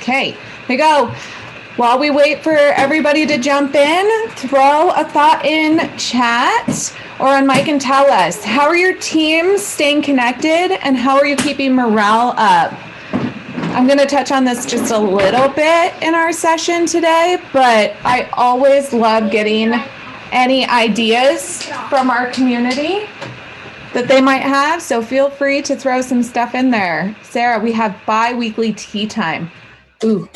Okay, here we go. While we wait for everybody to jump in, throw a thought in chat or on mic and tell us, how are your teams staying connected and how are you keeping morale up? I'm going to touch on this just a little bit in our session today, but I always love getting any ideas from our community that they might have, so feel free to throw some stuff in there. Sarah, we have bi-weekly tea time. Ooh.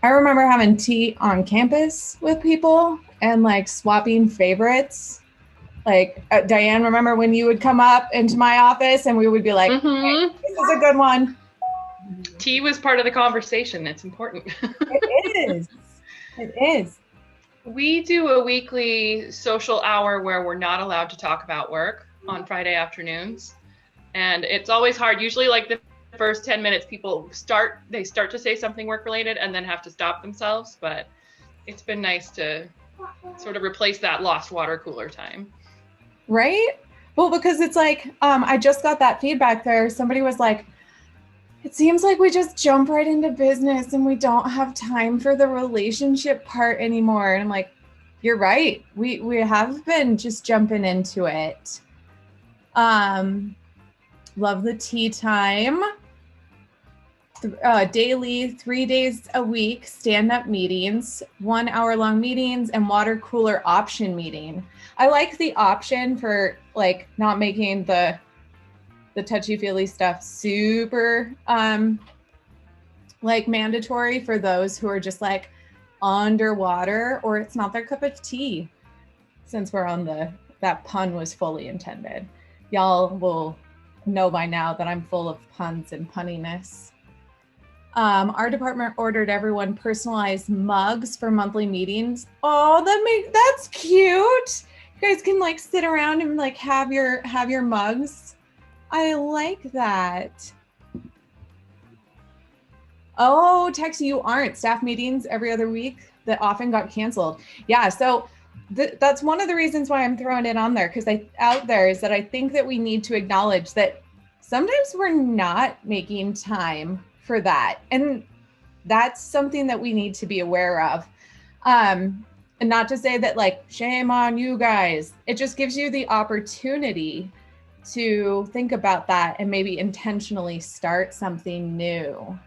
I remember having tea on campus with people and like swapping favorites. Like Diane, remember when you would come up into my office and we would be like, hey, this is a good one. Tea was part of the conversation. It's important. It is. It is. We do a weekly social hour where we're not allowed to talk about work on Friday afternoons. And it's always hard. Usually like the first 10 minutes, people start to say something work related and then have to stop themselves. But it's been nice to sort of replace that lost water cooler time. Right? Well, because it's like, I just got that feedback there. Somebody was like, it seems like we just jump right into business and we don't have time for the relationship part anymore. And I'm like, you're right. We have been just jumping into it. Love the tea time. Daily, 3 days a week, stand-up meetings, 1 hour long meetings, and water cooler option meeting. I like the option for like not making the touchy-feely stuff super like mandatory for those who are just like underwater or it's not their cup of tea. Since we're on that pun was fully intended. Y'all will know by now that I'm full of puns and punniness. Our department ordered everyone personalized mugs for monthly meetings. Oh, that's cute. You guys can like sit around and like have your mugs. I like that. Oh, Texie, you aren't. Staff meetings every other week that often got canceled. Yeah, so that's one of the reasons why I'm throwing it on there, because I think that we need to acknowledge that sometimes we're not making time for that. And that's something that we need to be aware of. And not to say that like, shame on you guys. It just gives you the opportunity to think about that and maybe intentionally start something new.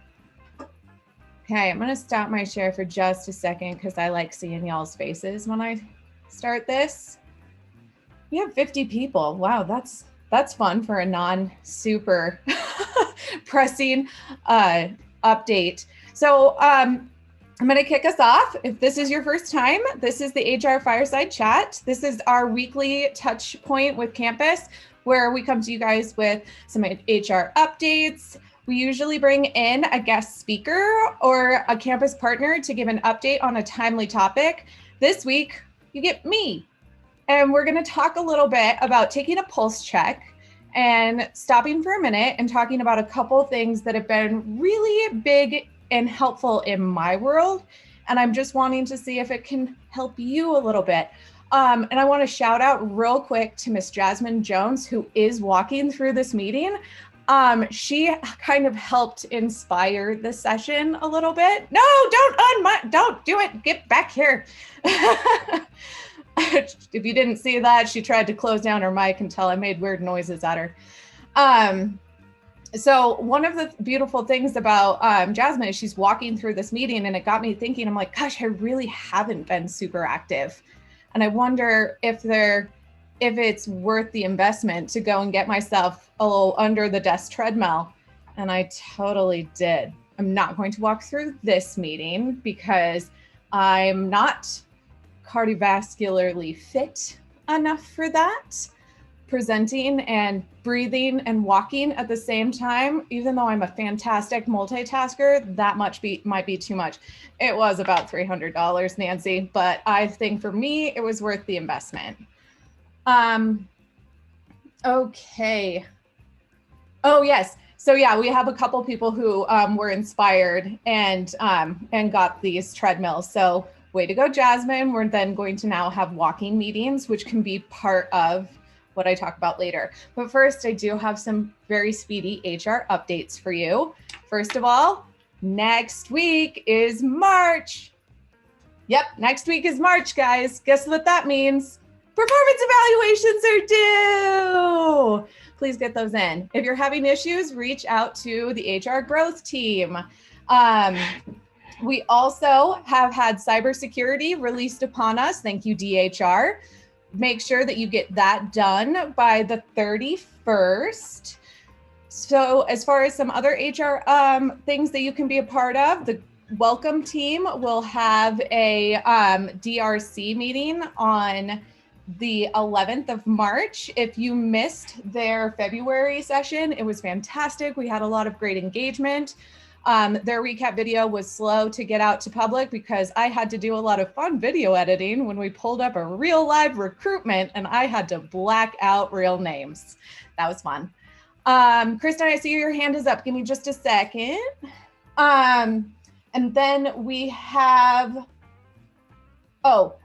Okay, I'm gonna stop my share for just a second because I like seeing y'all's faces when I start this. We have 50 people. Wow, that's fun for a non-super pressing update. So I'm going to kick us off. If this is your first time, this is the HR Fireside Chat. This is our weekly touch point with campus where we come to you guys with some HR updates. We usually bring in a guest speaker or a campus partner to give an update on a timely topic. This week, you get me. And we're going to talk a little bit about taking a pulse check and stopping for a minute and talking about a couple things that have been really big and helpful in my world. And I'm just wanting to see if it can help you a little bit. And I want to shout out real quick to Miss Jasmine Jones, who is walking through this meeting. She kind of helped inspire the session a little bit. No, don't do it. Get back here. If you didn't see that, she tried to close down her mic until I made weird noises at her. So one of the beautiful things about Jasmine is she's walking through this meeting, and it got me thinking, I'm like, gosh, I really haven't been super active. And I wonder if it's worth the investment to go and get myself a little under the desk treadmill. And I totally did. I'm not going to walk through this meeting because I'm not cardiovascularly fit enough for that. Presenting and breathing and walking at the same time, even though I'm a fantastic multitasker, that might be too much. It was about $300, Nancy, but I think for me, it was worth the investment. Okay. Oh, yes. So yeah, we have a couple people who were inspired and got these treadmills. So way to go, Jasmine. We're then going to now have walking meetings, which can be part of what I talk about later. But first, I do have some very speedy HR updates for you. First of all, next week is March. Yep, next week is March, guys. Guess what that means? Performance evaluations are due. Please get those in. If you're having issues, reach out to the HR growth team. We also have had cybersecurity released upon us. Thank you, DHR. Make sure that you get that done by the 31st. So as far as some other HR things that you can be a part of, the welcome team will have a DRC meeting on the 11th of March. If you missed their February session, it was fantastic. We had a lot of great engagement. Their recap video was slow to get out to public because I had to do a lot of fun video editing when we pulled up a real live recruitment and I had to black out real names. That was fun. Kristen, I see your hand is up. Give me just a second. And then we have,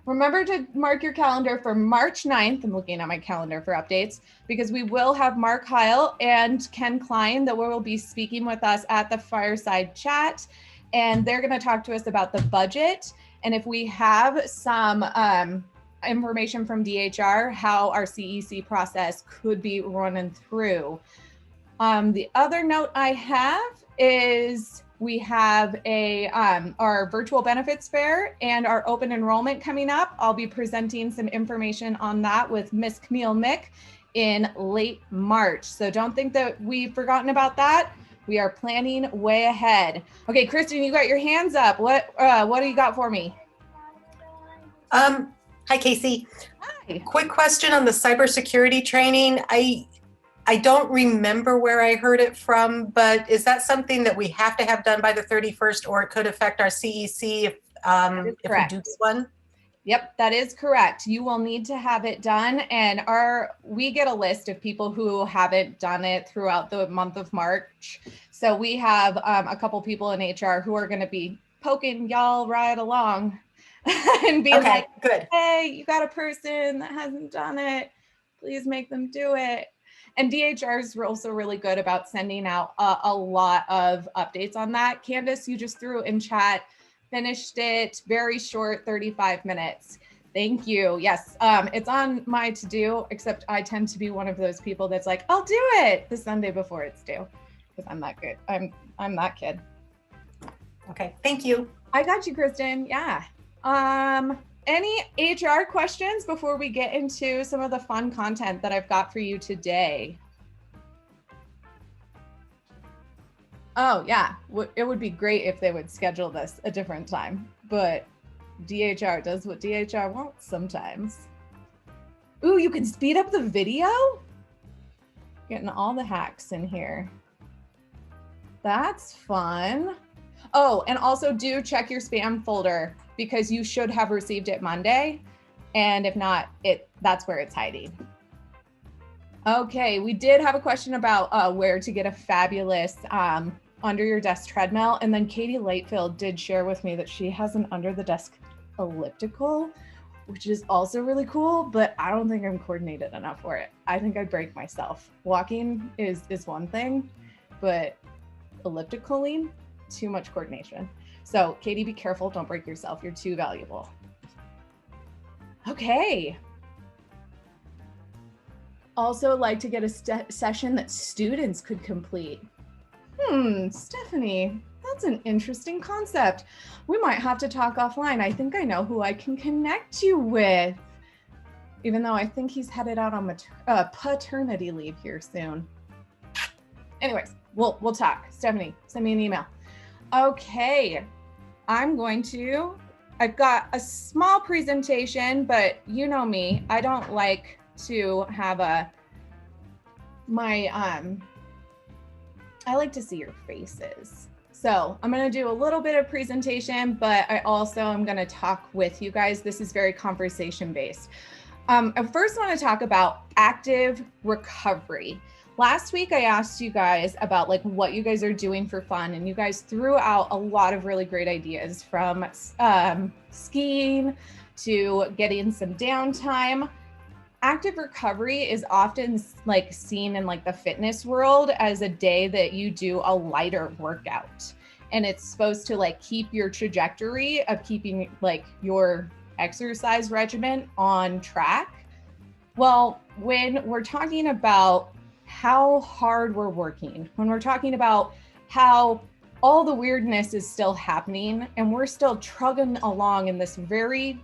remember to mark your calendar for March 9th. I'm looking at my calendar for updates because we will have Mark Heil and Ken Klein that will be speaking with us at the Fireside chat. And they're going to talk to us about the budget. And if we have some information from DHR, how our CEC process could be running through. The other note I have is we have our virtual benefits fair and our open enrollment coming up. I'll be presenting some information on that with Miss Camille Mick in late March. So don't think that we've forgotten about that. We are planning way ahead. Okay, Kristen, you got your hands up. What do you got for me? Hi, Kaysi. Hi. Quick question on the cybersecurity training. I don't remember where I heard it from, but is that something that we have to have done by the 31st, or it could affect our CEC if we do this one? Yep, that is correct. You will need to have it done. And we get a list of people who haven't done it throughout the month of March. So we have a couple people in HR who are going to be poking y'all right along and being like, good. Hey, you got a person that hasn't done it. Please make them do it. And DHR is also really good about sending out a lot of updates on that. Candace, you just threw in chat, finished it, very short, 35 minutes. Thank you. Yes, it's on my to-do, except I tend to be one of those people that's like, I'll do it the Sunday before it's due, because I'm that good. I'm that kid. Okay, thank you. I got you, Kristen. Yeah. Any HR questions before we get into some of the fun content that I've got for you today? Oh, yeah. It would be great if they would schedule this a different time, but DHR does what DHR wants sometimes. Ooh, you can speed up the video? Getting all the hacks in here. That's fun. Oh, and also do check your spam folder because you should have received it Monday. And if not, that's where it's hiding. Okay, we did have a question about where to get a fabulous under your desk treadmill. And then Katie Lightfield did share with me that she has an under the desk elliptical, which is also really cool, but I don't think I'm coordinated enough for it. I think I'd break myself. Walking is one thing, but ellipticaling, too much coordination. So Katie, be careful, don't break yourself. You're too valuable. Okay. Also like to get a session that students could complete. Stephanie, that's an interesting concept. We might have to talk offline. I think I know who I can connect you with. Even though I think he's headed out on paternity leave here soon. Anyways, we'll talk. Stephanie, send me an email. Okay, I've got a small presentation, but you know me, I don't like to have I like to see your faces. So I'm going to do a little bit of presentation, but I also am going to talk with you guys. This is very conversation based. I first want to talk about active recovery. Last week, I asked you guys about like what you guys are doing for fun, and you guys threw out a lot of really great ideas, from skiing to getting some downtime. Active recovery is often like seen in like the fitness world as a day that you do a lighter workout. and it's supposed to like keep your trajectory of keeping like your exercise regimen on track. Well, when we're talking about how hard we're working, when we're talking about how all the weirdness is still happening and we're still trugging along in this very,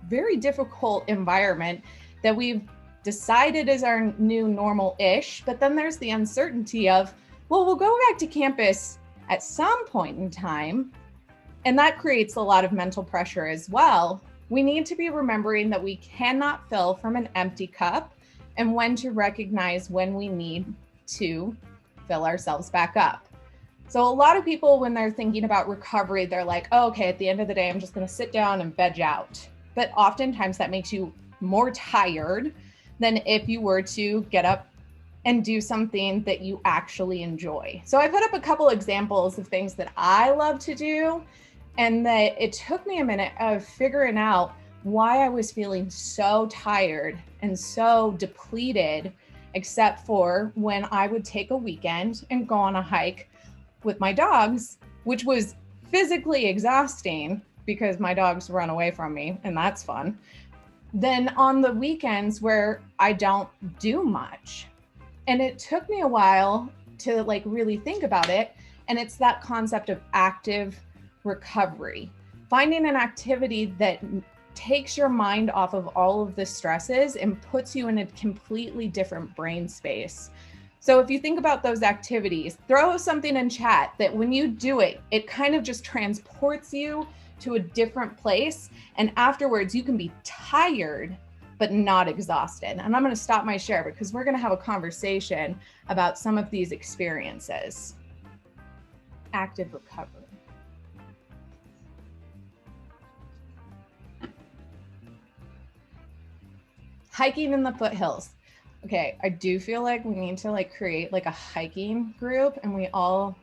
very difficult environment that we've decided is our new normal-ish, but then there's the uncertainty of, well, we'll go back to campus at some point in time, and that creates a lot of mental pressure as well. We need to be remembering that we cannot fill from an empty cup and when to recognize when we need to fill ourselves back up. So a lot of people, when they're thinking about recovery, they're like, oh, okay, at the end of the day, I'm just going to sit down and veg out. But oftentimes that makes you more tired than if you were to get up and do something that you actually enjoy. So I put up a couple examples of things that I love to do, and that it took me a minute of figuring out why I was feeling so tired and so depleted, except for when I would take a weekend and go on a hike with my dogs, which was physically exhausting because my dogs run away from me, and that's fun. Then on the weekends where I don't do much. And it took me a while to like really think about it. And it's that concept of active recovery, finding an activity that takes your mind off of all of the stresses and puts you in a completely different brain space. So if you think about those activities, throw something in chat that when you do it, it kind of just transports you to a different place. And afterwards you can be tired, but not exhausted. And I'm going to stop my share because we're going to have a conversation about some of these experiences. Active recovery. Hiking in the foothills. Okay, I do feel like we need to like create like a hiking group and we all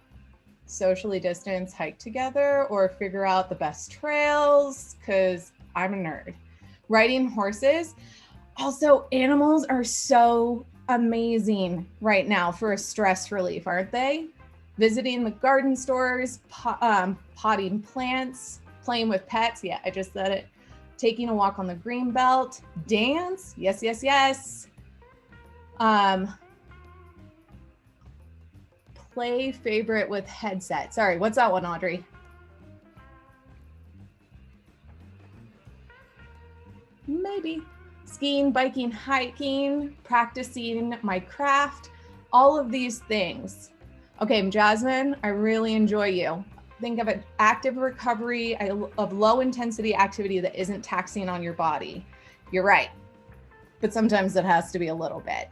socially distance hike together or figure out the best trails, because I'm a nerd. Riding horses. Also, animals are so amazing right now for a stress relief, aren't they? Visiting the garden stores, potting plants, playing with pets. Yeah, I just said it. Taking a walk on the green belt, dance. Yes, yes, yes. Play favorite with headset. Sorry, what's that one, Audrey? Maybe. Skiing, biking, hiking, practicing my craft, all of these things. Okay, Jasmine, I really enjoy you. Think of an active recovery of low intensity activity that isn't taxing on your body. You're right. But sometimes it has to be a little bit.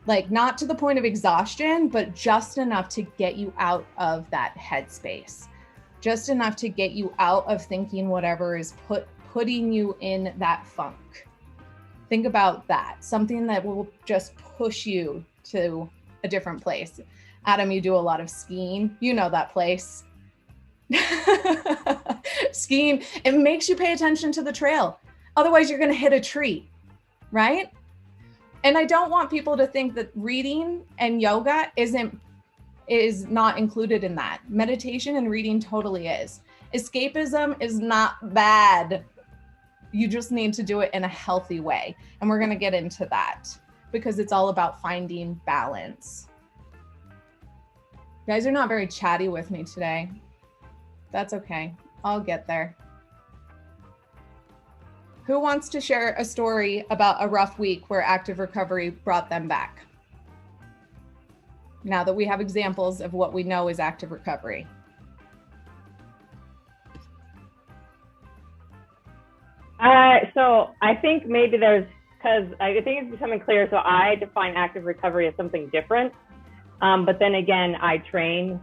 Like not to the point of exhaustion, but just enough to get you out of that headspace. Just enough to get you out of thinking whatever is putting you in that funk. Think about that. Something that will just push you to a different place. Adam, you do a lot of skiing. You know that place. Skiing, it makes you pay attention to the trail. Otherwise, you're going to hit a tree, right? And I don't want people to think that reading and yoga is not included in that. Meditation and reading totally is. Escapism is not bad. You just need to do it in a healthy way. And we're going to get into that because it's all about finding balance. You guys are not very chatty with me today. That's okay. I'll get there. Who wants to share a story about a rough week where active recovery brought them back? Now that we have examples of what we know is active recovery. So I think maybe because I think it's becoming clear. So I define active recovery as something different. But then again, I train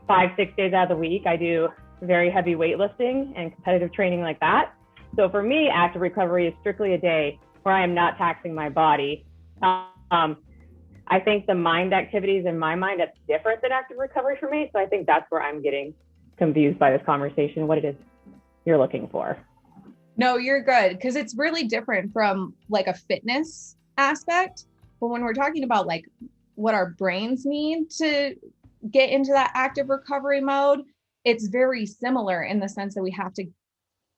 5-6 days out of the week. I do very heavy weightlifting and competitive training like that. So for me, active recovery is strictly a day where I am not taxing my body. I think the mind activities in my mind, that's different than active recovery for me. So I think that's where I'm getting confused by this conversation, what it is you're looking for. No, you're good. Because it's really different from like a fitness aspect. But when we're talking about like what our brains need to get into that active recovery mode, it's very similar in the sense that we have to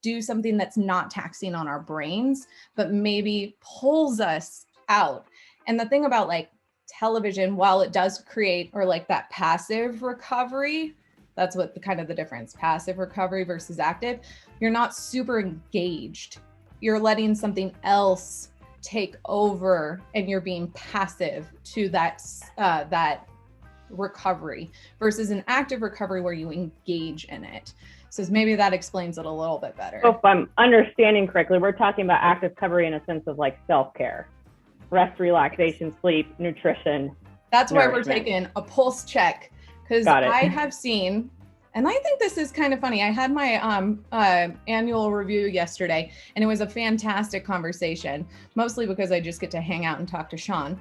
do something that's not taxing on our brains, but maybe pulls us out. And the thing about like television, while it does create, or like that passive recovery, that's what the kind of the difference, passive recovery versus active, you're not super engaged. You're letting something else take over and you're being passive to that recovery versus an active recovery where you engage in it. So maybe that explains it a little bit better. So if I'm understanding correctly, we're talking about active recovery in a sense of like self-care, rest, relaxation, sleep, nutrition. That's why we're taking a pulse check, because I have seen, and I think this is kind of funny. I had my annual review yesterday, and it was a fantastic conversation, mostly because I just get to hang out and talk to Sean.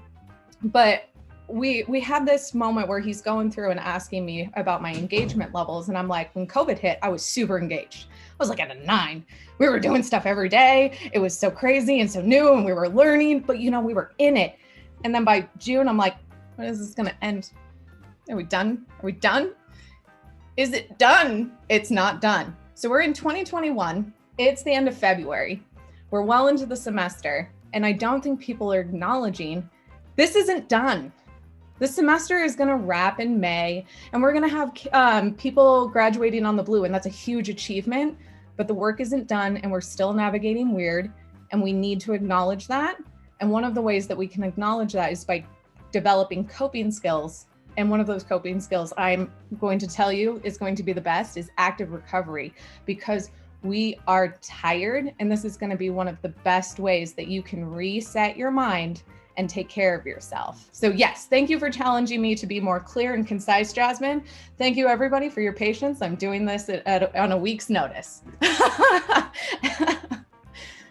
But we had this moment where he's going through and asking me about my engagement levels. And I'm like, when COVID hit, I was super engaged. I was like at a 9. We were doing stuff every day. It was so crazy and so new, and we were learning, but we were in it. And then by June, I'm like, when is this going to end? Are we done? Are we done? Is it done? It's not done. So we're in 2021. It's the end of February. We're well into the semester. And I don't think people are acknowledging this isn't done. This semester is going to wrap in May, and we're going to have people graduating on the blue, and that's a huge achievement, but the work isn't done, and we're still navigating weird, and we need to acknowledge that. And one of the ways that we can acknowledge that is by developing coping skills. And one of those coping skills I'm going to tell you is going to be the best is active recovery, because we are tired, and this is going to be one of the best ways that you can reset your mind and take care of yourself. So yes, thank you for challenging me to be more clear and concise, Jasmine. Thank you everybody for your patience. I'm doing this on a week's notice.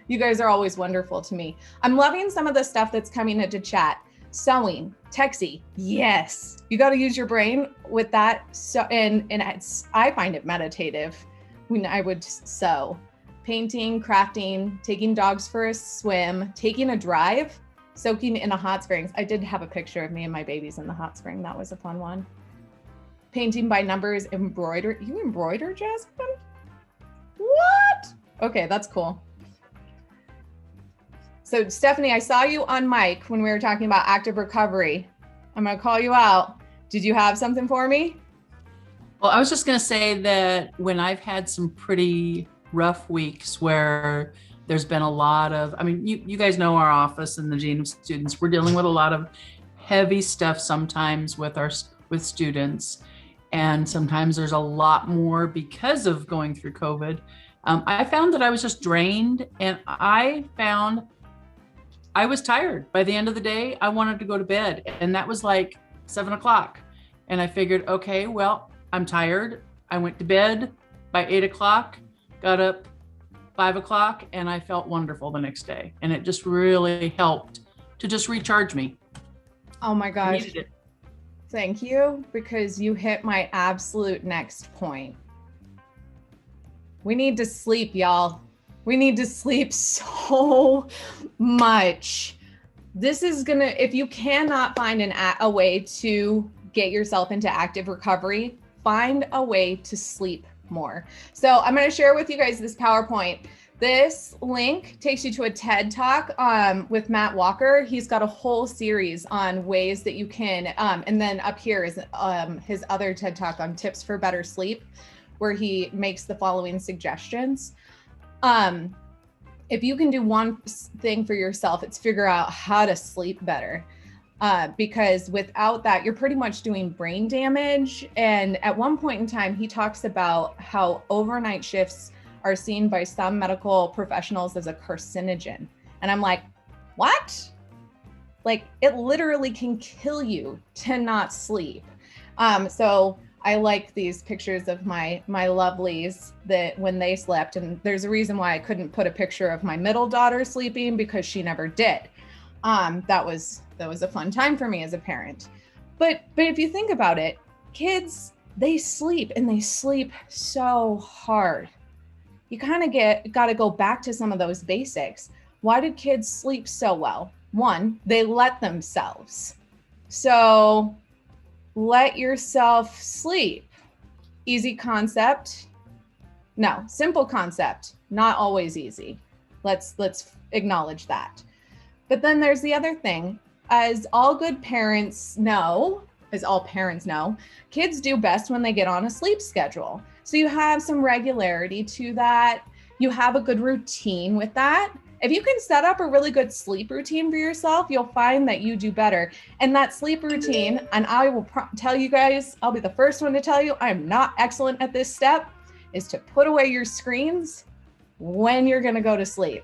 You guys are always wonderful to me. I'm loving some of the stuff that's coming into chat. Sewing, Texi, yes. You got to use your brain with that. So, and I find it meditative when I would sew. Painting, crafting, taking dogs for a swim, taking a drive, soaking in a hot springs. I did have a picture of me and my babies in the hot spring. That was a fun one. Painting by numbers, embroider. You embroider, Jasmine? What? Okay, that's cool. So Stephanie, I saw you on mic when we were talking about active recovery. I'm gonna call you out. Did you have something for me? Well, I was just gonna say that when I've had some pretty rough weeks where there's been a lot of, you guys know our office and the Dean of Students, we're dealing with a lot of heavy stuff sometimes with students. And sometimes there's a lot more because of going through COVID. I found that I was just drained, and I found I was tired. By the end of the day, I wanted to go to bed, and that was like 7 o'clock. And I figured, okay, well, I'm tired. I went to bed by 8 o'clock, got up 5 o'clock, and I felt wonderful the next day. And it just really helped to just recharge me. Oh my gosh. Thank you, because you hit my absolute next point. We need to sleep, y'all. We need to sleep so much. This is gonna, if you cannot find a way to get yourself into active recovery, find a way to sleep more. So I'm going to share with you guys this PowerPoint. This link takes you to a TED Talk with Matt Walker. He's got a whole series on ways that you can, and then up here is his other TED Talk on tips for better sleep, where he makes the following suggestions. If you can do one thing for yourself, it's figure out how to sleep better. Because without that, you're pretty much doing brain damage. And at one point in time, he talks about how overnight shifts are seen by some medical professionals as a carcinogen. And I'm like, what? Like, it literally can kill you to not sleep. So I like these pictures of my lovelies that when they slept, and there's a reason why I couldn't put a picture of my middle daughter sleeping, because she never did. That was a fun time for me as a parent. But if you think about it, kids, they sleep, and they sleep so hard. You kind of got to go back to some of those basics. Why did kids sleep so well? One, they let themselves. So let yourself sleep. easy concept. No, simple concept, not always easy. Let's acknowledge that. But then there's the other thing. As all good parents know, as all parents know, kids do best when they get on a sleep schedule. So you have some regularity to that. You have a good routine with that. If you can set up a really good sleep routine for yourself, you'll find that you do better. And that sleep routine, and I will tell you guys, I'll be the first one to tell you, I'm not excellent at this step, is to put away your screens when you're going to go to sleep.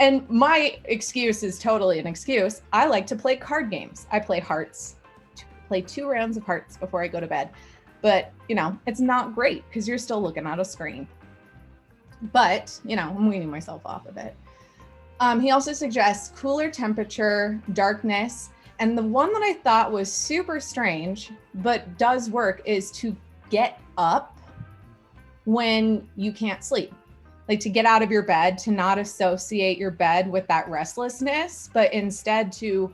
And my excuse is totally an excuse. I like to play card games. I play hearts, play 2 rounds of hearts before I go to bed. But, you know, it's not great because you're still looking at a screen. But, you know, I'm weaning myself off of it. He also suggests cooler temperature, darkness. And the one that I thought was super strange, but does work, is to get up when you can't sleep. Like to get out of your bed, to not associate your bed with that restlessness, but instead to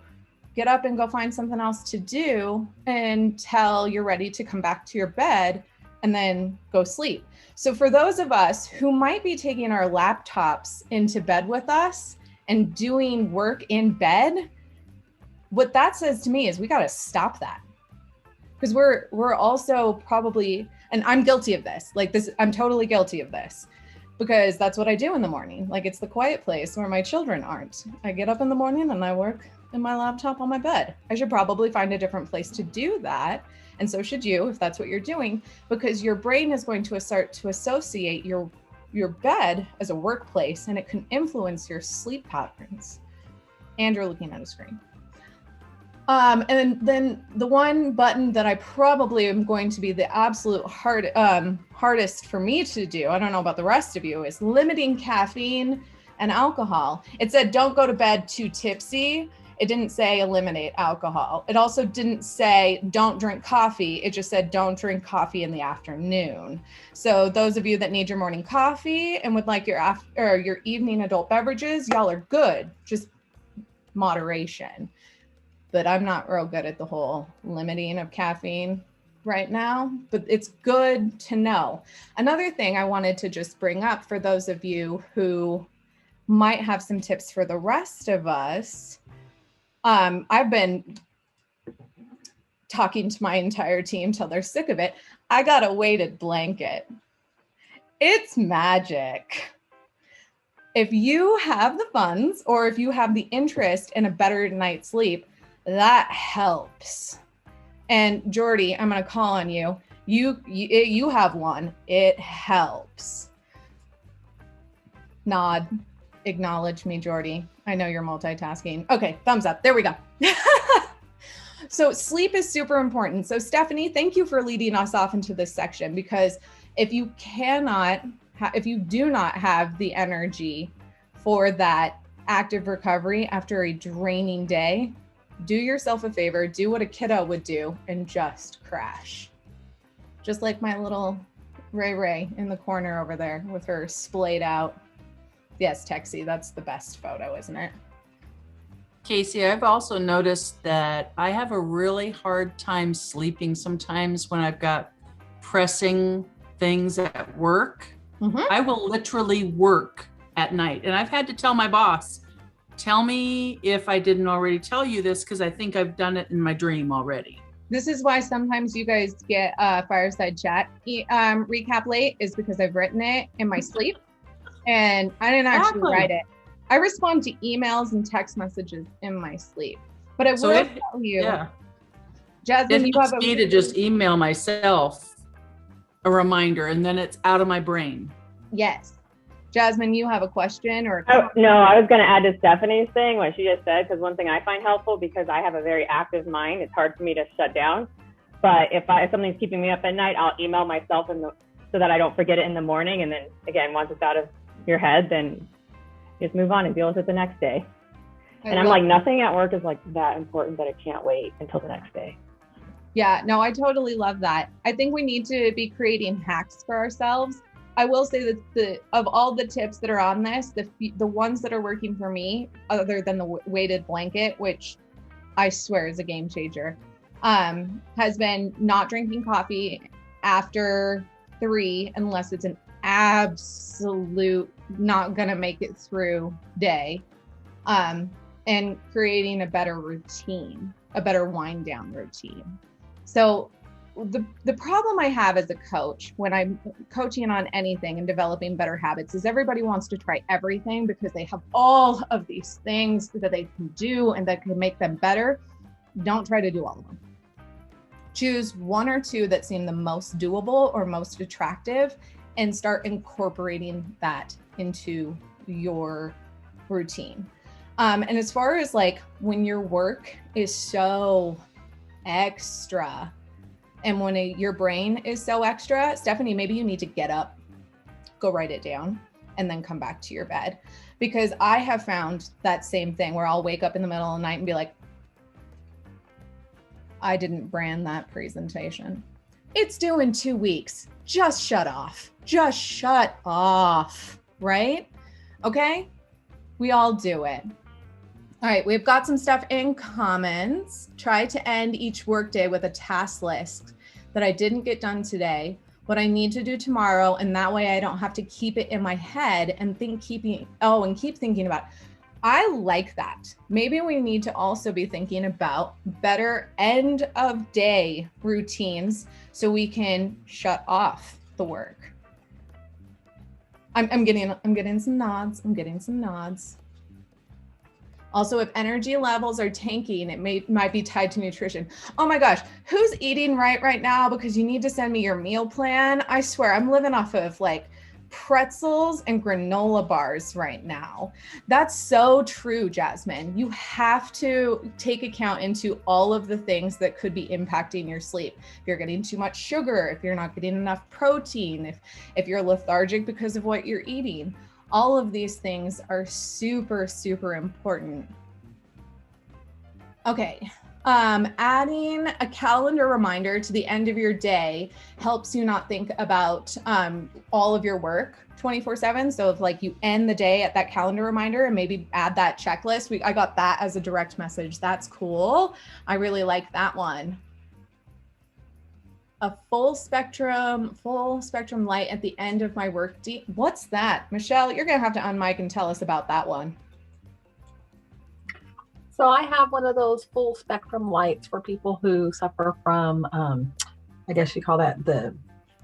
get up and go find something else to do until you're ready to come back to your bed and then go sleep. So for those of us who might be taking our laptops into bed with us and doing work in bed, what that says to me is we got to stop that. Because we're also probably, and I'm guilty of this, like this, I'm totally guilty of this, because that's what I do in the morning. Like it's the quiet place where my children aren't. I get up in the morning and I work in my laptop on my bed. I should probably find a different place to do that. And so should you, if that's what you're doing, because your brain is going to start to associate your bed as a workplace, and it can influence your sleep patterns. And you're looking at a screen. And then the one button that I probably am going to be the absolute hardest for me to do, I don't know about the rest of you, is limiting caffeine and alcohol. It said, don't go to bed too tipsy. It didn't say eliminate alcohol. It also didn't say don't drink coffee. It just said don't drink coffee in the afternoon. So those of you that need your morning coffee and would like your evening adult beverages, y'all are good, just moderation. But I'm not real good at the whole limiting of caffeine right now, but it's good to know. Another thing I wanted to just bring up for those of you who might have some tips for the rest of us. I've been talking to my entire team till they're sick of it. I got a weighted blanket. It's magic. If you have the funds or if you have the interest in a better night's sleep, that helps. And Jordy, I'm going to call on you. You have one. It helps. Nod. Acknowledge me, Jordy. I know you're multitasking. Okay, thumbs up. There we go. So sleep is super important. So Stephanie, thank you for leading us off into this section, because if you do not have the energy for that active recovery after a draining day, do yourself a favor, do what a kiddo would do and just crash. Just like my little Ray in the corner over there with her splayed out. Yes, Texie, that's the best photo, isn't it? Kaysi, I've also noticed that I have a really hard time sleeping sometimes when I've got pressing things at work. Mm-hmm. I will literally work at night. And I've had to tell my boss, tell me if I didn't already tell you this, because I think I've done it in my dream already. This is why sometimes you guys get a Fireside Chat recap late, is because I've written it in my sleep. And I didn't actually write it. I respond to emails and text messages in my sleep. But I will tell you, Jasmine, you have me to just email myself a reminder, and then it's out of my brain. Yes. Jasmine, you have a question or? No, I was going to add to Stephanie's thing, what she just said, because one thing I find helpful, because I have a very active mind, it's hard for me to shut down. But if something's keeping me up at night, I'll email myself so that I don't forget it in the morning. And then again, once it's out of your head, then just move on and deal with it the next day. And I'm like, nothing at work is like that important that I can't wait until the next day. Yeah, no, I totally love that. I think we need to be creating hacks for ourselves. I will say that of all the tips that are on this, the ones that are working for me, other than the weighted blanket, which I swear is a game changer, has been not drinking coffee after 3, unless it's an absolute not gonna make it through day, and creating a better routine, a better wind down routine. So the problem I have as a coach when I'm coaching on anything and developing better habits is everybody wants to try everything because they have all of these things that they can do and that can make them better. Don't try to do all of them. Choose 1 or 2 that seem the most doable or most attractive and start incorporating that into your routine. And as far as like when your work is so extra and when your brain is so extra, Stephanie, maybe you need to get up, go write it down, and then come back to your bed. Because I have found that same thing where I'll wake up in the middle of the night and be like, I didn't brand that presentation. It's due in 2 weeks. Just shut off. Just shut off, right? Okay? We all do it. All right, we've got some stuff in comments. Try to end each workday with a task list that I didn't get done today, what I need to do tomorrow, and that way I don't have to keep it in my head and keep thinking about it. I like that. Maybe we need to also be thinking about better end of day routines so we can shut off the work. I'm getting some nods. I'm getting some nods. Also, if energy levels are tanking, it might be tied to nutrition. Oh my gosh, who's eating right now? Because you need to send me your meal plan. I swear, I'm living off of like pretzels and granola bars right now. That's so true, Jasmine. You have to take account into all of the things that could be impacting your sleep. If you're getting too much sugar, if you're not getting enough protein, if you're lethargic because of what you're eating. All of these things are super, super important. Okay, adding a calendar reminder to the end of your day helps you not think about all of your work 24/7. So if like you end the day at that calendar reminder and maybe add that checklist, I got that as a direct message. That's cool. I really like that one. A full spectrum light at the end of my work day. What's that? Michelle, you're gonna have to unmic and tell us about that one. So I have one of those full spectrum lights for people who suffer from, I guess you call that the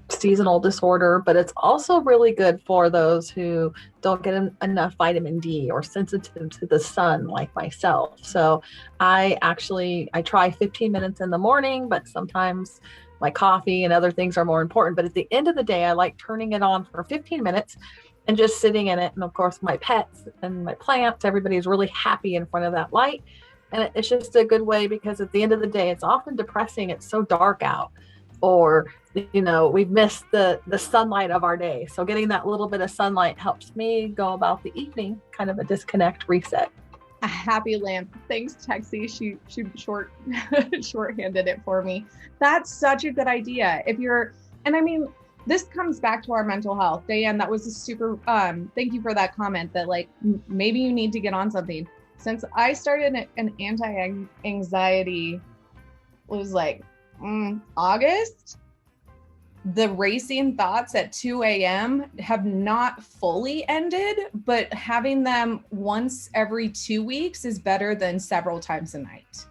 seasonal disorder, but it's also really good for those who don't get enough vitamin D or sensitive to the sun like myself. So I try 15 minutes in the morning, but sometimes my coffee and other things are more important. But at the end of the day, I like turning it on for 15 minutes and just sitting in it. And of course, my pets and my plants, everybody's really happy in front of that light. And it's just a good way because at the end of the day, it's often depressing. It's so dark out, or, you know, we've missed the sunlight of our day. So getting that little bit of sunlight helps me go about the evening, kind of a disconnect reset. A happy lamp. Thanks, Texie. She shorthanded it for me. That's such a good idea. And I mean, this comes back to our mental health. Diane, that was a super, thank you for that comment that like, maybe you need to get on something. Since I started an anti-anxiety, was like August, the racing thoughts at 2 a.m. have not fully ended, but having them once every 2 weeks is better than several times a night.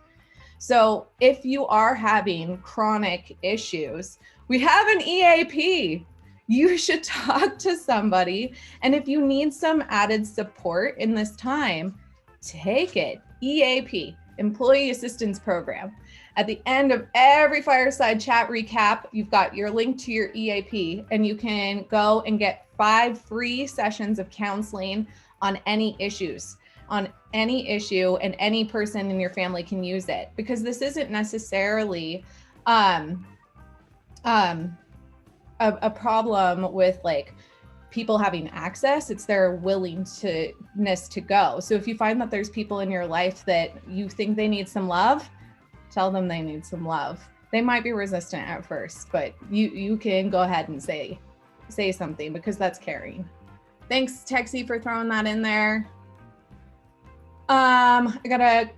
So if you are having chronic issues, we have an EAP. You should talk to somebody. And if you need some added support in this time, take it. EAP, Employee Assistance Program. At the end of every Fireside Chat recap, you've got your link to your EAP, and you can go and get 5 free sessions of counseling on any issues, on any issue, and any person in your family can use it, because this isn't necessarily a problem with like people having access. It's their willingness to go. So if you find that there's people in your life that you think they need some love, tell them they need some love. They might be resistant at first, but you can go ahead and say something, because that's caring. Thanks, Texie, for throwing that in there. I got a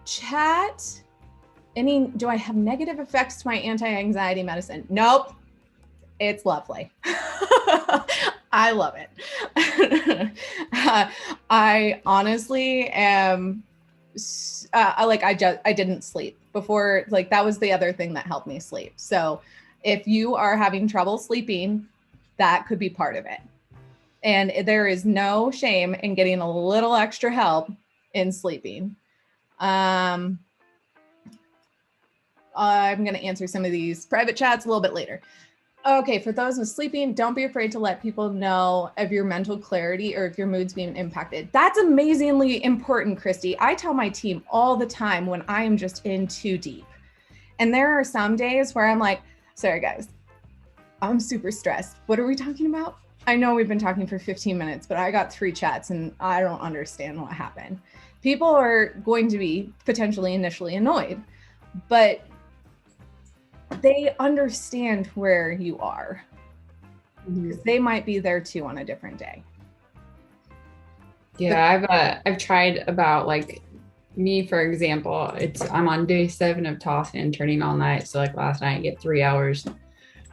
chat. Do I have negative effects to my anti-anxiety medicine? Nope. It's lovely. I love it. I honestly am I didn't sleep before. Like that was the other thing that helped me sleep. So if you are having trouble sleeping, that could be part of it. And there is no shame in getting a little extra help in sleeping. I'm going to answer some of these private chats a little bit later. Okay, for those with sleeping, don't be afraid to let people know of your mental clarity or if your mood's being impacted. That's amazingly important, Christy. I tell my team all the time when I am just in too deep. And there are some days where I'm like, sorry guys, I'm super stressed. What are we talking about? I know we've been talking for 15 minutes, but I got 3 chats and I don't understand what happened. People are going to be potentially initially annoyed, but they understand where you are. They might be there too on a different day. Yeah, I've tried about like me, for example, I'm on day 7 of tossing and turning all night. So like last night I get 3 hours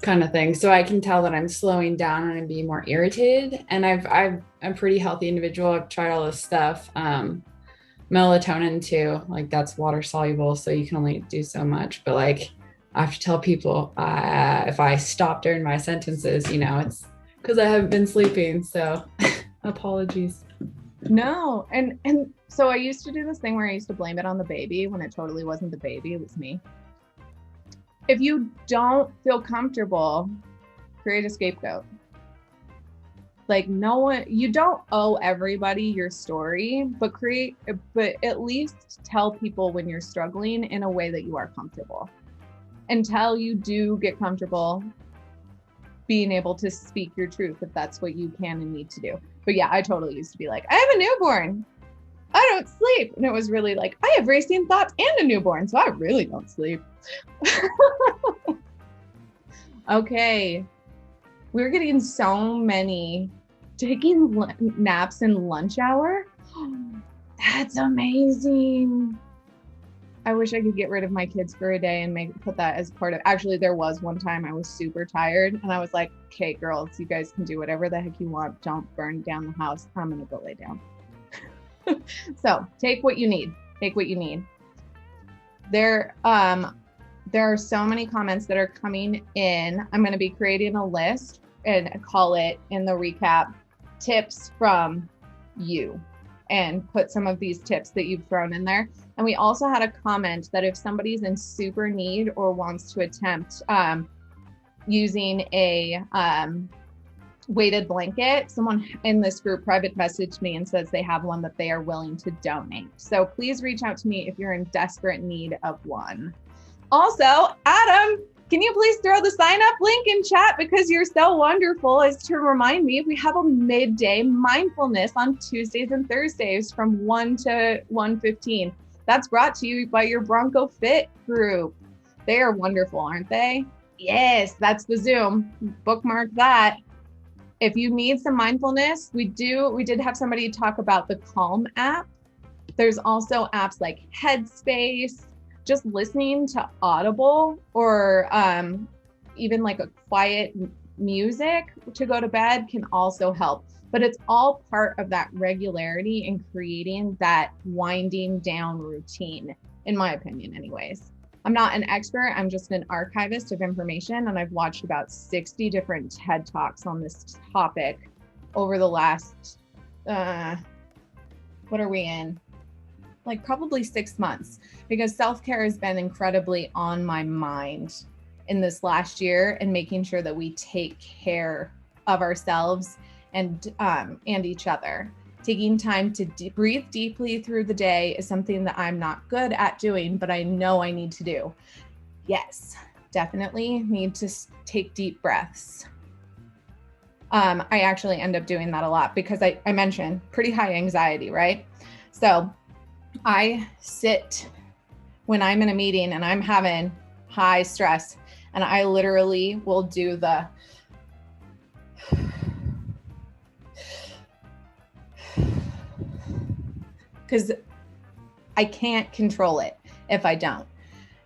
kind of thing. So I can tell that I'm slowing down and I'm being more irritated. And I'm a pretty healthy individual. I've tried all this stuff. Melatonin too, like that's water soluble. So you can only do so much, but like I have to tell people if I stop during my sentences, it's because I haven't been sleeping. So apologies. No. And so I used to do this thing where I used to blame it on the baby when it totally wasn't the baby, it was me. If you don't feel comfortable, create a scapegoat. Like no one, you don't owe everybody your story, but at least tell people when you're struggling in a way that you are comfortable. Until you do get comfortable being able to speak your truth, if that's what you can and need to do. But yeah, I totally used to be like, I have a newborn, I don't sleep. And it was really like, I have racing thoughts and a newborn, so I really don't sleep. Okay. We're getting so many taking naps in lunch hour. That's amazing. I wish I could get rid of my kids for a day and put that as part of, actually there was one time I was super tired and I was like, okay, girls, you guys can do whatever the heck you want. Don't burn down the house. I'm going to go lay down. So take what you need. Take what you need. There are so many comments that are coming in. I'm going to be creating a list and call it in the recap tips from you and put some of these tips that you've thrown in there. And we also had a comment that if somebody's in super need or wants to attempt using a weighted blanket, someone in this group private messaged me and says they have one that they are willing to donate. So please reach out to me if you're in desperate need of one. Also, Adam, can you please throw the sign up link in chat because you're so wonderful, as to remind me we have a midday mindfulness on Tuesdays and Thursdays from 1 to 1:15. That's brought to you by your Bronco Fit group. They are wonderful, aren't they? Yes, that's the Zoom. Bookmark that. If you need some mindfulness, we did have somebody talk about the Calm app. There's also apps like Headspace. Just listening to Audible or even like a quiet music to go to bed can also help. But it's all part of that regularity and creating that winding down routine, in my opinion anyways. I'm not an expert, I'm just an archivist of information, and I've watched about 60 different TED Talks on this topic over the last, what are we in? Like probably 6 months, because self-care has been incredibly on my mind in this last year, and making sure that we take care of ourselves and each other. Taking time to breathe deeply through the day is something that I'm not good at doing, but I know I need to do. Yes, definitely need to take deep breaths. I actually end up doing that a lot because I mentioned pretty high anxiety, right? So I sit when I'm in a meeting and I'm having high stress, and I literally will do the because I can't control it if I don't.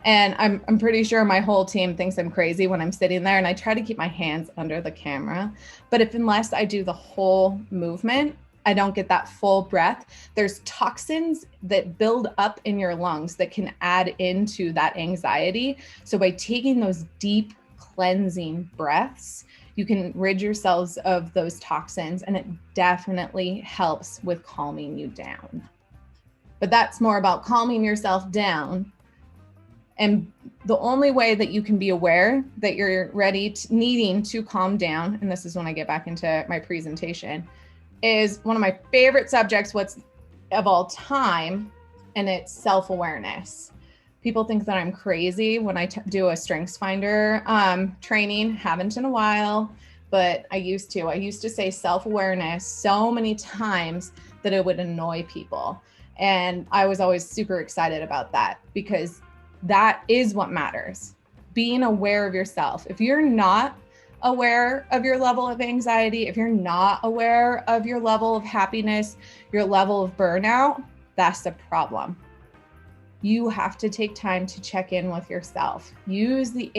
And I'm pretty sure my whole team thinks I'm crazy when I'm sitting there, and I try to keep my hands under the camera. But unless I do the whole movement, I don't get that full breath. There's toxins that build up in your lungs that can add into that anxiety. So by taking those deep cleansing breaths, you can rid yourselves of those toxins, and it definitely helps with calming you down. But that's more about calming yourself down. And the only way that you can be aware that you're ready needing to calm down, and this is when I get back into my presentation, is one of my favorite subjects of all time, and it's self-awareness. People think that I'm crazy when I do a StrengthsFinder training. Haven't in a while, but I used to say self-awareness so many times that it would annoy people. And I was always super excited about that, because that is what matters. Being aware of yourself. If you're not aware of your level of anxiety, if you're not aware of your level of happiness, your level of burnout, that's the problem. You have to take time to check in with yourself. Use the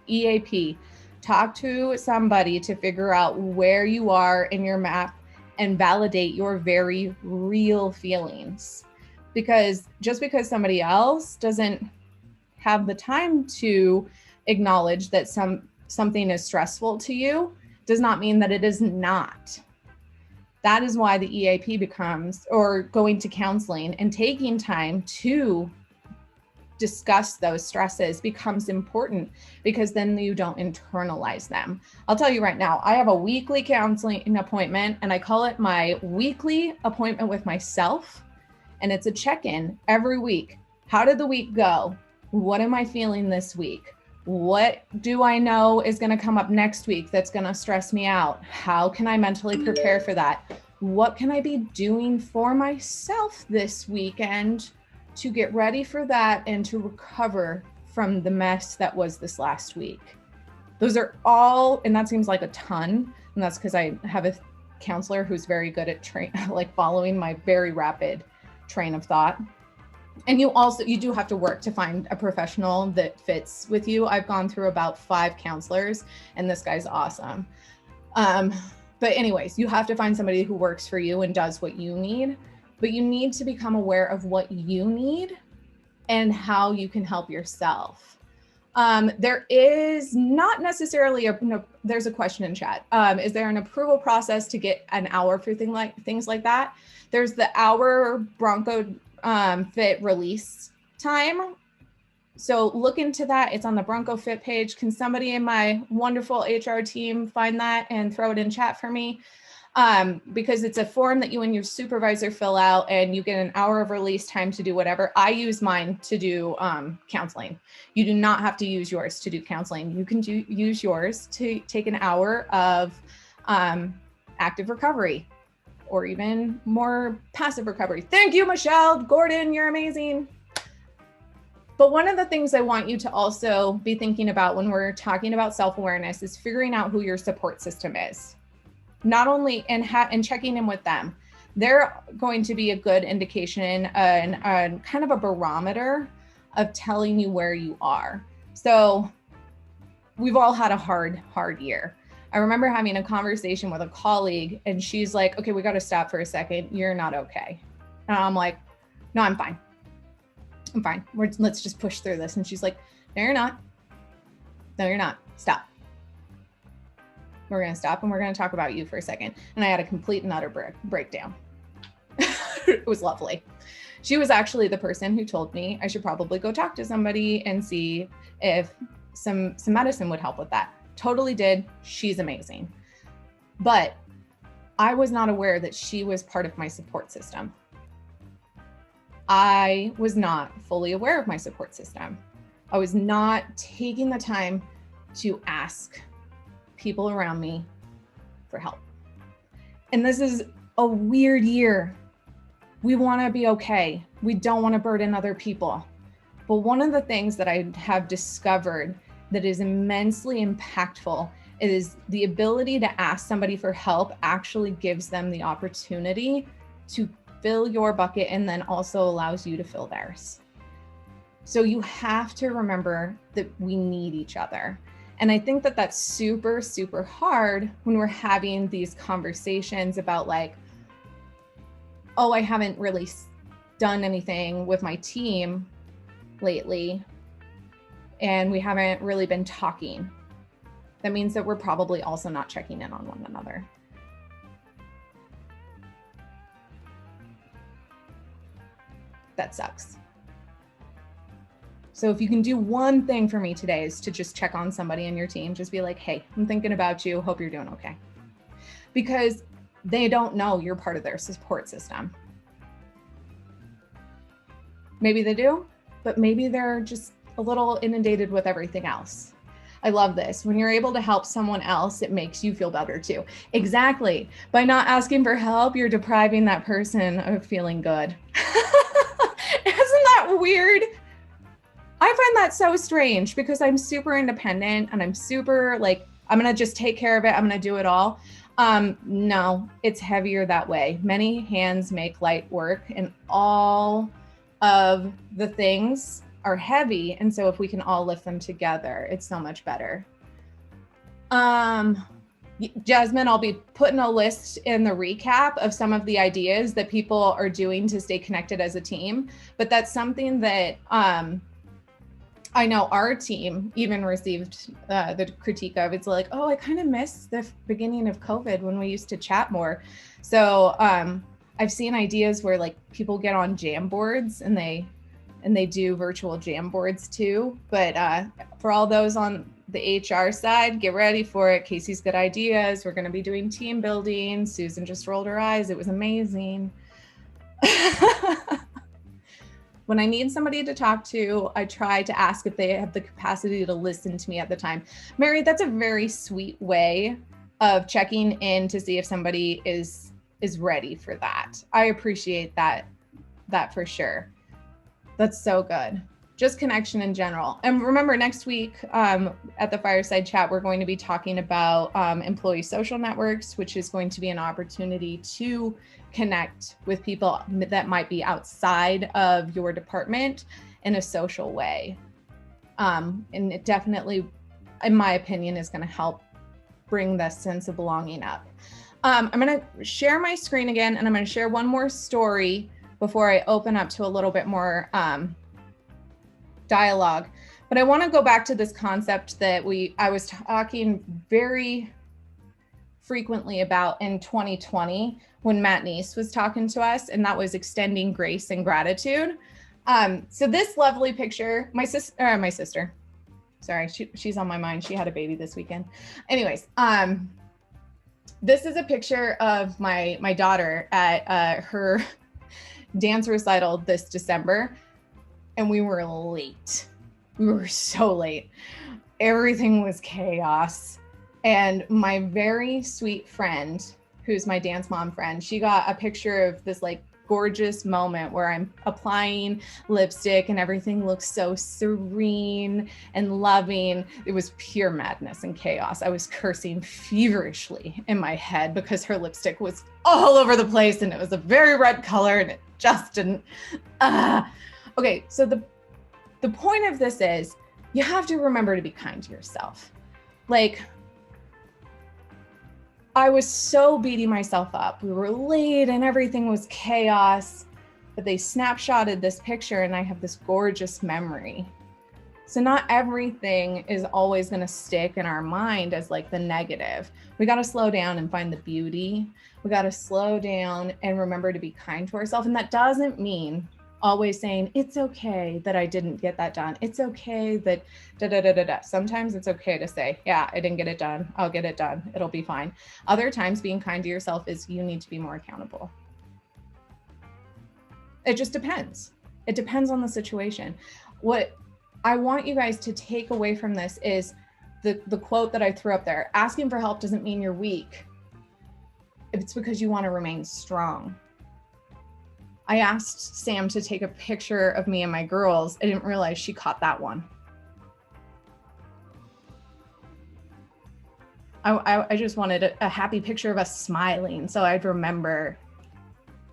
EAP. Talk to somebody to figure out where you are in your map and validate your very real feelings. Because just because somebody else doesn't have the time to acknowledge that something is stressful to you does not mean that it is not. That is why the EAP becomes, or going to counseling and taking time to discuss those stresses becomes important, because then you don't internalize them. I'll tell you right now, I have a weekly counseling appointment, and I call it my weekly appointment with myself. And it's a check-in every week. How did the week go? What am I feeling this week? What do I know is going to come up next week that's going to stress me out? How can I mentally prepare for that? What can I be doing for myself this weekend to get ready for that and to recover from the mess that was this last week? Those are all, and that seems like a ton. And that's because I have a counselor who's very good at following my very rapid train of thought. And you do have to work to find a professional that fits with you. I've gone through about 5 counselors, and this guy's awesome. But anyways, you have to find somebody who works for you and does what you need, but you need to become aware of what you need and how you can help yourself. There is not necessarily there's a question in chat. Is there an approval process to get an hour for things like that? There's the hour Bronco Fit release time. So look into that. It's on the Bronco Fit page. Can somebody in my wonderful HR team find that and throw it in chat for me? Because it's a form that you and your supervisor fill out, and you get an hour of release time to do whatever. I use mine to do counseling. You do not have to use yours to do counseling. You can use yours to take an hour of active recovery, or even more passive recovery. Thank you, Michelle Gordon, you're amazing. But one of the things I want you to also be thinking about when we're talking about self-awareness is figuring out who your support system is. Not only and checking in with them. They're going to be a good indication and kind of a barometer of telling you where you are. So we've all had a hard year. I remember having a conversation with a colleague, and she's like, okay, we got to stop for a second. You're not okay. And I'm like, no, I'm fine. I'm fine. Let's just push through this. And she's like, no, you're not. No, you're not. Stop. We're going to stop, and we're going to talk about you for a second. And I had a complete and utter breakdown. It was lovely. She was actually the person who told me I should probably go talk to somebody and see if some medicine would help with that. Totally did. She's amazing. But I was not aware that she was part of my support system. I was not fully aware of my support system. I was not taking the time to ask people around me for help. And this is a weird year. We want to be okay. We don't want to burden other people. But one of the things that I have discovered that is immensely impactful is the ability to ask somebody for help actually gives them the opportunity to fill your bucket, and then also allows you to fill theirs. So you have to remember that we need each other. And I think that that's super, super hard when we're having these conversations about like, oh, I haven't really done anything with my team lately, and we haven't really been talking. That means that we're probably also not checking in on one another. That sucks. So if you can do one thing for me today is to just check on somebody in your team, just be like, hey, I'm thinking about you. Hope you're doing okay. Because they don't know you're part of their support system. Maybe they do, but maybe they're just a little inundated with everything else. I love this. When you're able to help someone else, it makes you feel better too. Exactly. By not asking for help, you're depriving that person of feeling good. Isn't that weird? I find that so strange because I'm super independent and I'm super like, I'm going to just take care of it. I'm going to do it all. No, it's heavier that way. Many hands make light work, and all of the things are heavy. And so if we can all lift them together, it's so much better. Jasmine, I'll be putting a list in the recap of some of the ideas that people are doing to stay connected as a team. But that's something that I know our team even received the critique of. It's like, oh, I kind of miss the beginning of COVID when we used to chat more. So I've seen ideas where like people get on jam boards and they do virtual jam boards too. But for all those on the HR side, get ready for it. Kaysi's got ideas. We're going to be doing team building. Susan just rolled her eyes. It was amazing. When I need somebody to talk to, I try to ask if they have the capacity to listen to me at the time. Mary, that's a very sweet way of checking in to see if somebody is ready for that. I appreciate that for sure. That's so good. Just connection in general. And remember, next week at the Fireside Chat, we're going to be talking about employee social networks, which is going to be an opportunity to connect with people that might be outside of your department in a social way. And it definitely, in my opinion, is going to help bring the sense of belonging up. I'm going to share my screen again, and I'm going to share one more story before I open up to a little bit more dialogue. But I want to go back to this concept that I was talking very frequently about in 2020 when Matt Neese was talking to us, and that was extending grace and gratitude. So this lovely picture, my sister, sorry, she's on my mind. She had a baby this weekend. Anyways, this is a picture of my daughter at her dance recital this December. And we were late. We were so late. Everything was chaos. And my very sweet friend, who's my dance mom friend, she got a picture of this like gorgeous moment where I'm applying lipstick and everything looks so serene and loving. It was pure madness and chaos. I was cursing feverishly in my head because her lipstick was all over the place and it was a very red color and it just didn't. Okay, so the point of this is you have to remember to be kind to yourself. Like, I was so beating myself up. We were late and everything was chaos, but they snapshotted this picture and I have this gorgeous memory. So not everything is always going to stick in our mind as like the negative. We got to slow down and find the beauty. We got to slow down and remember to be kind to ourselves. And that doesn't mean always saying, it's okay that I didn't get that done. It's okay that da-da-da-da-da. Sometimes it's okay to say, yeah, I didn't get it done. I'll get it done. It'll be fine. Other times being kind to yourself is you need to be more accountable. It just depends. It depends on the situation. What I want you guys to take away from this is the quote that I threw up there. Asking for help doesn't mean you're weak. It's because you want to remain strong. I asked Sam to take a picture of me and my girls. I didn't realize she caught that one. I just wanted a happy picture of us smiling so I'd remember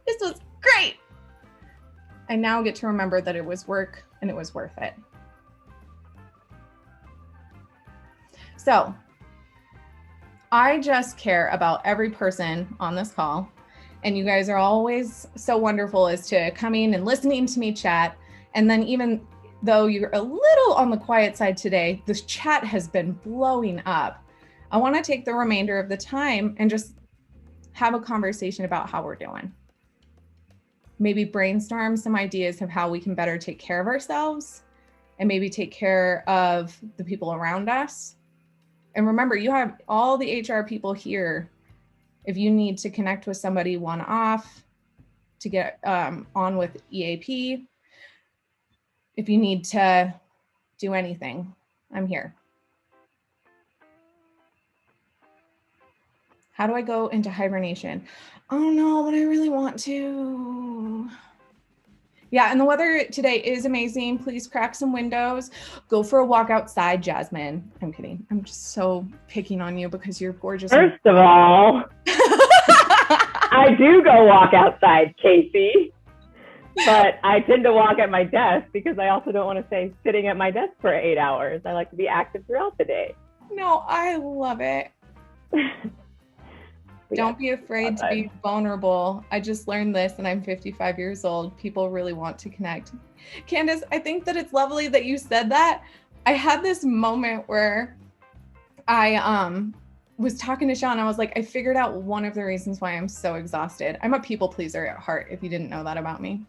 this was great. I now get to remember that it was work and it was worth it. So I just care about every person on this call, and you guys are always so wonderful as to coming and listening to me chat. And then even though you're a little on the quiet side today, this chat has been blowing up. I want to take the remainder of the time and just have a conversation about how we're doing. Maybe brainstorm some ideas of how we can better take care of ourselves and maybe take care of the people around us. And remember, you have all the HR people here. If you need to connect with somebody one-off to get on with EAP, if you need to do anything, I'm here. How do I go into hibernation? Oh no, but I really want to. Yeah, and the weather today is amazing. Please crack some windows. Go for a walk outside, Jasmine. I'm kidding. I'm just so picking on you because you're gorgeous. First of all, I do go walk outside, Kaysi. But I tend to walk at my desk because I also don't want to stay sitting at my desk for 8 hours. I like to be active throughout the day. No, I love it. Don't be afraid to be vulnerable. I just learned this and I'm 55 years old. People really want to connect. Candace, I think that it's lovely that you said that. I had this moment where I was talking to Sean. I was like, I figured out one of the reasons why I'm so exhausted. I'm a people pleaser at heart, if you didn't know that about me.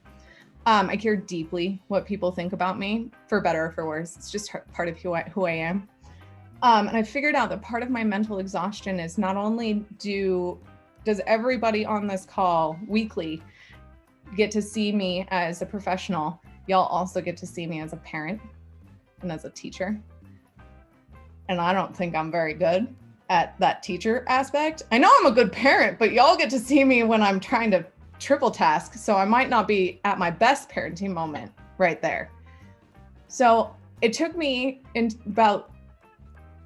I care deeply what people think about me, for better or for worse. It's just part of who I am. And I figured out that part of my mental exhaustion is not only does everybody on this call weekly get to see me as a professional, y'all also get to see me as a parent and as a teacher. And I don't think I'm very good at that teacher aspect. I know I'm a good parent, but y'all get to see me when I'm trying to triple task. So I might not be at my best parenting moment right there. So it took me about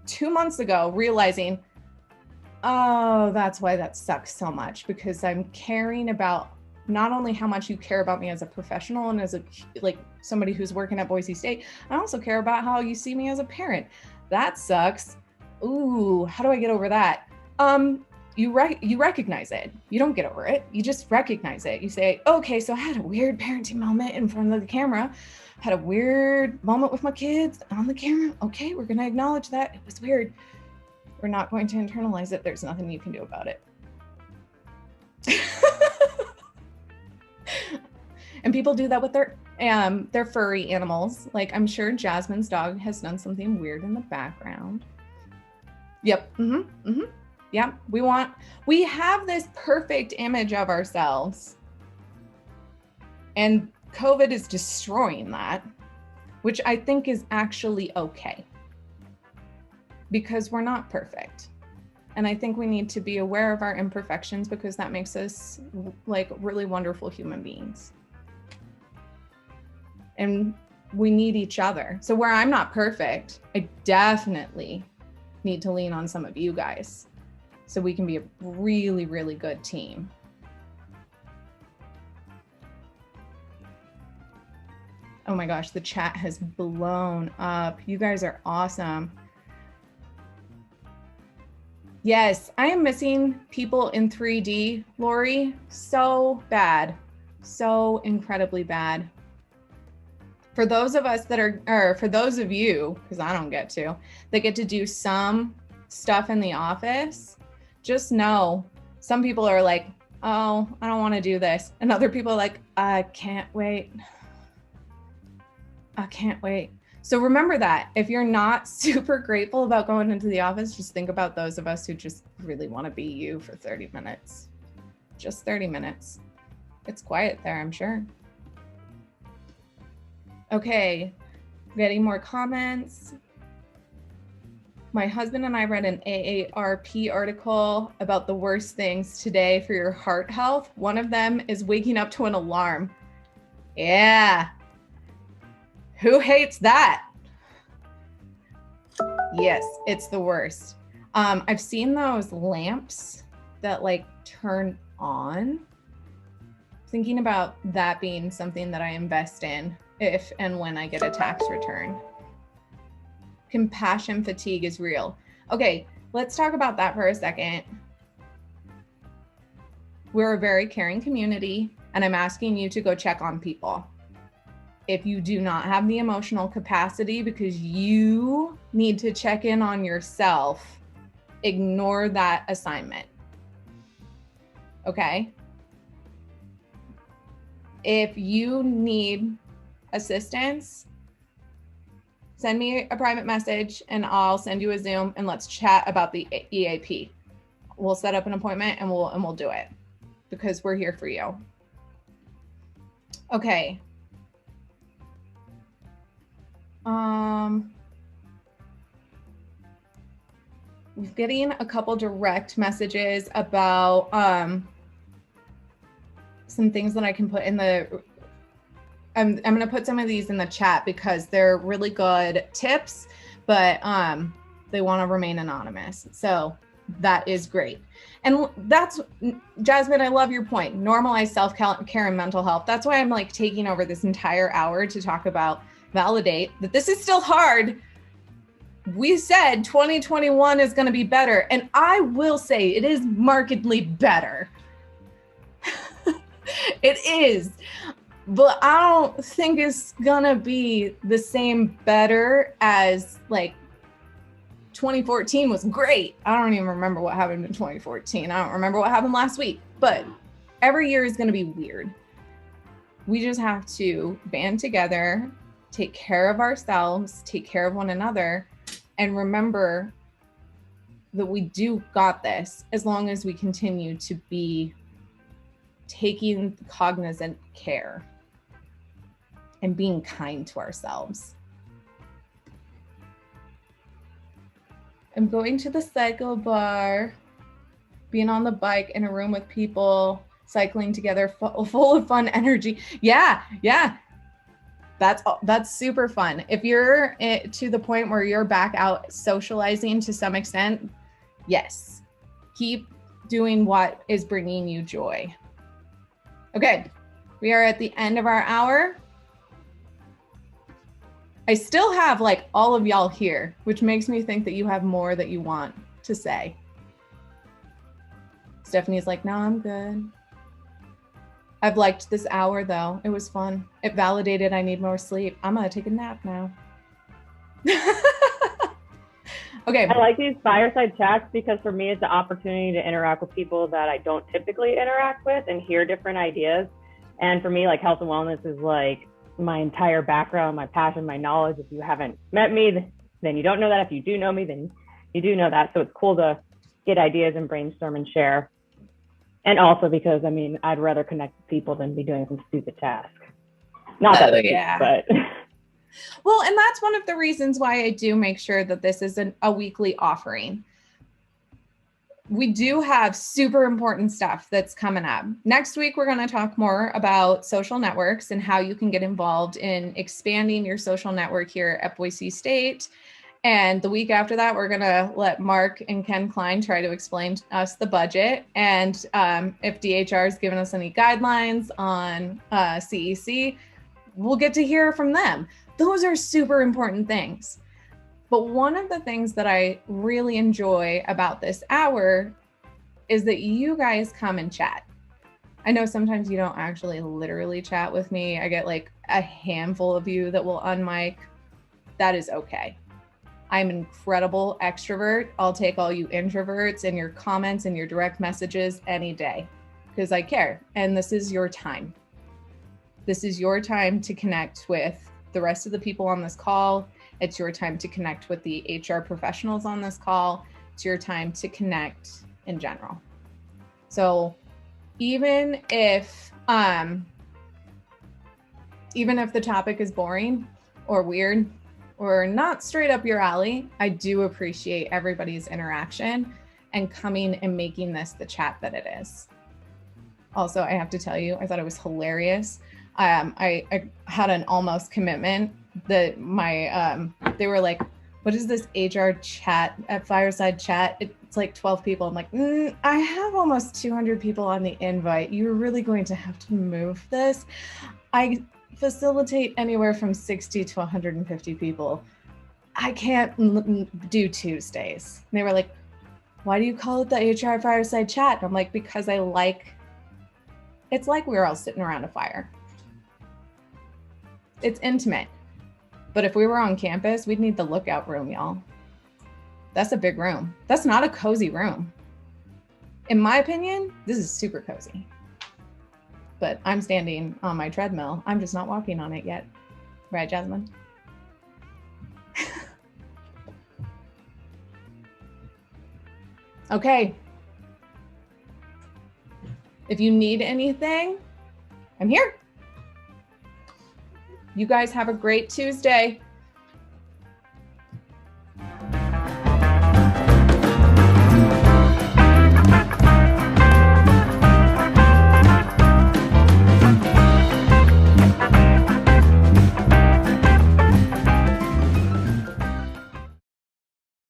2 months ago realizing, oh, that's why that sucks so much, because I'm caring about not only how much you care about me as a professional and as a somebody who's working at Boise State, I also care about how you see me as a parent. That sucks. Ooh, how do I get over that? You recognize it. You don't get over it. You just recognize it. You say, okay, so I had a weird parenting moment in front of the camera. Had a weird moment with my kids on the camera. Okay, we're going to acknowledge that. It was weird. We're not going to internalize it. There's nothing you can do about it. And people do that with their furry animals. Like, I'm sure Jasmine's dog has done something weird in the background. Yep. Yeah. We have this perfect image of ourselves. And COVID is destroying that, which I think is actually okay, because we're not perfect. And I think we need to be aware of our imperfections, because that makes us like really wonderful human beings. And we need each other. So where I'm not perfect, I definitely need to lean on some of you guys so we can be a really, really good team. Oh my gosh, the chat has blown up. You guys are awesome. Yes, I am missing people in 3D, Lori. So bad, so incredibly bad. For those of us that are, or for those of you, because I don't get to, that get to do some stuff in the office, just know some people are like, oh, I don't want to do this. And other people are like, I can't wait. I can't wait. So remember that if you're not super grateful about going into the office, just think about those of us who just really want to be you for 30 minutes. Just 30 minutes. It's quiet there, I'm sure. Okay, getting more comments. My husband and I read an AARP article about the worst things today for your heart health. One of them is waking up to an alarm. Yeah. Who hates that? Yes, it's the worst. I've seen those lamps that like turn on. Thinking about that being something that I invest in if and when I get a tax return. Compassion fatigue is real. Okay, let's talk about that for a second. We're a very caring community, and I'm asking you to go check on people. If you do not have the emotional capacity because you need to check in on yourself, ignore that assignment. Okay? If you need assistance, send me a private message and I'll send you a Zoom and let's chat about the EAP. We'll set up an appointment and we'll do it because we're here for you. Okay. We're getting a couple direct messages about some things that I can put in the I'm going to put some of these in the chat because they're really good tips, but they want to remain anonymous. So that is great. And that's, Jasmine, I love your point. Normalize self-care and mental health. That's why I'm like taking over this entire hour to talk about validate that this is still hard. We said 2021 is going to be better. And I will say it is markedly better. It is. But I don't think it's gonna be the same better as like 2014 was great. I don't even remember what happened in 2014. I don't remember what happened last week, but every year is gonna be weird. We just have to band together, take care of ourselves, take care of one another, and remember that we do got this as long as we continue to be taking cognizant care and being kind to ourselves. I'm going to the cycle bar, being on the bike in a room with people, cycling together, full of fun energy. Yeah. That's super fun. If you're to the point where you're back out socializing to some extent, yes, keep doing what is bringing you joy. Okay, we are at the end of our hour. I still have like all of y'all here, which makes me think that you have more that you want to say. Stephanie's like, no, I'm good. I've liked this hour though. It was fun. It validated I need more sleep. I'm gonna take a nap now. Okay. I like these fireside chats because for me, it's an opportunity to interact with people that I don't typically interact with and hear different ideas. And for me, like health and wellness is like my entire background, my passion, my knowledge. If you haven't met me, then you don't know that. If you do know me, then you do know that. So it's cool to get ideas and brainstorm and share. And also because, I mean, I'd rather connect with people than be doing some stupid task. Not that it's yeah. But well, and that's one of the reasons why I do make sure that this is a weekly offering. We do have super important stuff that's coming up. Next week, we're going to talk more about social networks and how you can get involved in expanding your social network here at Boise State. And the week after that, we're going to let Mark and Ken Klein try to explain to us the budget. And if DHR has given us any guidelines on CEC, we'll get to hear from them. Those are super important things. But one of the things that I really enjoy about this hour is that you guys come and chat. I know sometimes you don't actually literally chat with me. I get like a handful of you that will unmic. That is okay. I'm an incredible extrovert. I'll take all you introverts and your comments and your direct messages any day because I care. And this is your time. This is your time to connect with the rest of the people on this call. It's your time to connect with the HR professionals on this call. It's your time to connect in general. So even if the topic is boring or weird or not straight up your alley, I do appreciate everybody's interaction and coming and making this the chat that it is. Also, I have to tell you, I thought it was hilarious. I had an almost commitment that they were like, what is this HR chat at Fireside chat? It's like 12 people. I'm like, I have almost 200 people on the invite. You're really going to have to move this. I facilitate anywhere from 60 to 150 people. I can't do Tuesdays. And they were like, why do you call it the HR Fireside Chat? I'm like, because it's like we were all sitting around a fire. It's intimate. But if we were on campus, we'd need the lookout room, y'all. That's a big room. That's not a cozy room. In my opinion, this is super cozy. But I'm standing on my treadmill. I'm just not walking on it yet. Right, Jasmine? Okay. If you need anything, I'm here. You guys have a great Tuesday.